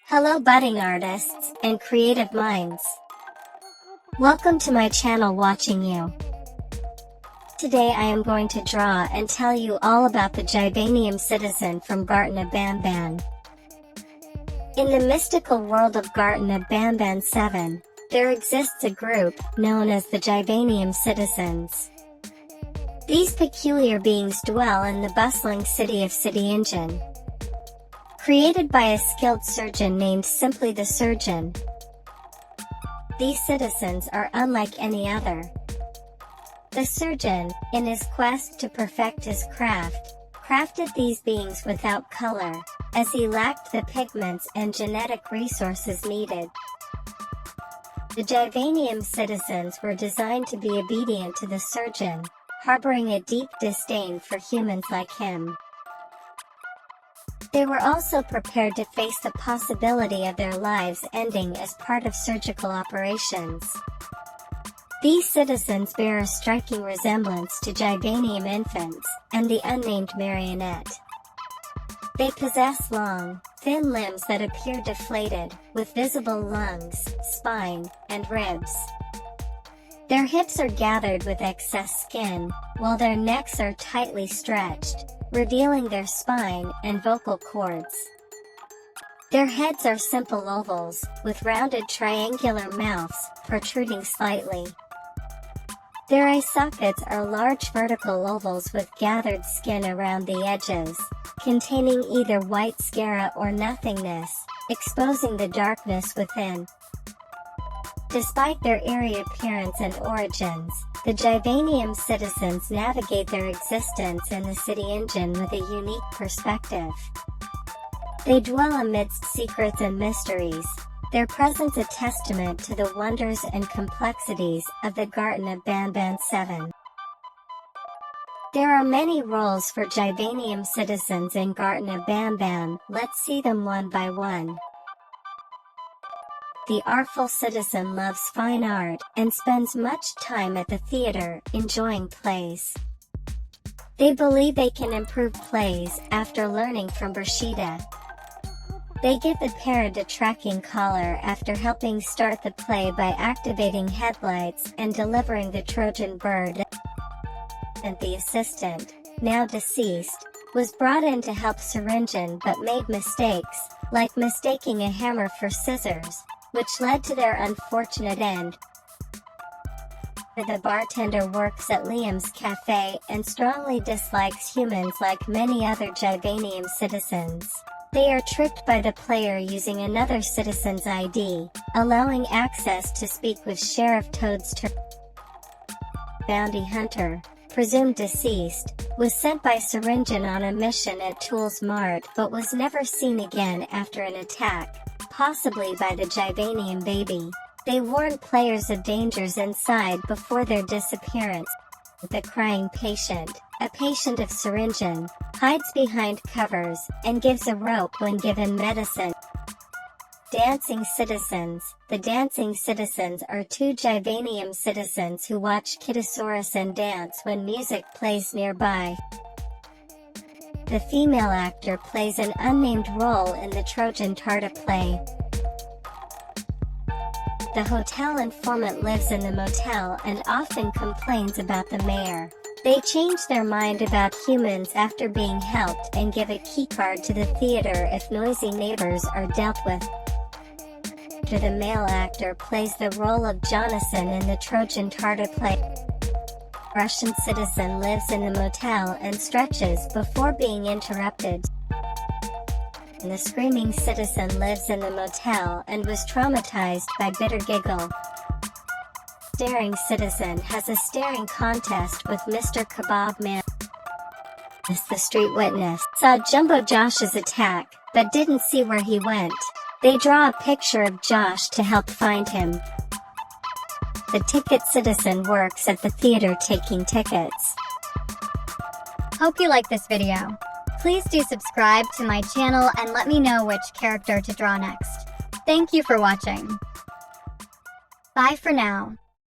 Hello budding artists and creative minds. Welcome to my channel Watching You. Today I am going to draw and tell you all about the Givanium Citizen from Garten of Banban. In the mystical world of Garten of Banban 7, there exists a group known as the Givanium Citizens. These peculiar beings dwell in the bustling city of City-Engine. Created by a skilled surgeon named simply the Surgeon, these citizens are unlike any other. The surgeon, in his quest to perfect his craft, crafted these beings without color, as he lacked the pigments and genetic resources needed. The Givanium citizens were designed to be obedient to the surgeon, harboring a deep disdain for humans like him. They were also prepared to face the possibility of their lives ending as part of surgical operations. These citizens bear a striking resemblance to Givanium infants and the unnamed marionette. They possess long, thin limbs that appear deflated, with visible lungs, spine, and ribs. Their hips are gathered with excess skin, while their necks are tightly stretched, revealing their spine and vocal cords. Their heads are simple ovals, with rounded triangular mouths, protruding slightly. Their eye sockets are large vertical ovals with gathered skin around the edges, containing either white sclera or nothingness, exposing the darkness within. Despite their eerie appearance and origins, the Givanium citizens navigate their existence in the City-Engine with a unique perspective. They dwell amidst secrets and mysteries, their presence a testament to the wonders and complexities of the Garten of Banban 7. There are many roles for Givanium citizens in Garten of Banban. Let's see them one by one. The artful citizen loves fine art and spends much time at the theater enjoying plays. They believe they can improve plays after learning from Brashida. They give the parrot a tracking collar after helping start the play by activating headlights and delivering the Trojan bird. And the assistant, now deceased, was brought in to help Syringen but made mistakes, like mistaking a hammer for scissors, which led to their unfortunate end. The bartender works at Liam's cafe and strongly dislikes humans like many other Givanium citizens. They are tricked by the player using another citizen's ID, allowing access to speak with Sheriff Toad's bounty hunter, presumed deceased, was sent by Syringen on a mission at Tool's Mart but was never seen again after an attack, possibly by the Givanium baby. They warn players of dangers inside before their disappearance. The crying patient, a patient of Syringen, hides behind covers and gives a rope when given medicine. Dancing citizens. The dancing citizens are two Givanium citizens who watch Kitasaurus and dance when music plays nearby. The female actor plays an unnamed role in the Trojan Tarta play. The hotel informant lives in the motel and often complains about the mayor. They change their mind about humans after being helped and give a keycard to the theater if noisy neighbors are dealt with. The male actor plays the role of Jonathan in the Trojan Tarta play. Russian citizen lives in the motel and stretches before being interrupted. The screaming citizen lives in the motel and was traumatized by bitter giggle. Staring citizen has a staring contest with Mr. Kebab Man. The street witness saw Jumbo Josh's attack, but didn't see where he went. They draw a picture of Josh to help find him. The ticket citizen works at the theater taking tickets. Hope you like this video. Please do subscribe to my channel and let me know which character to draw next. Thank you for watching. Bye for now.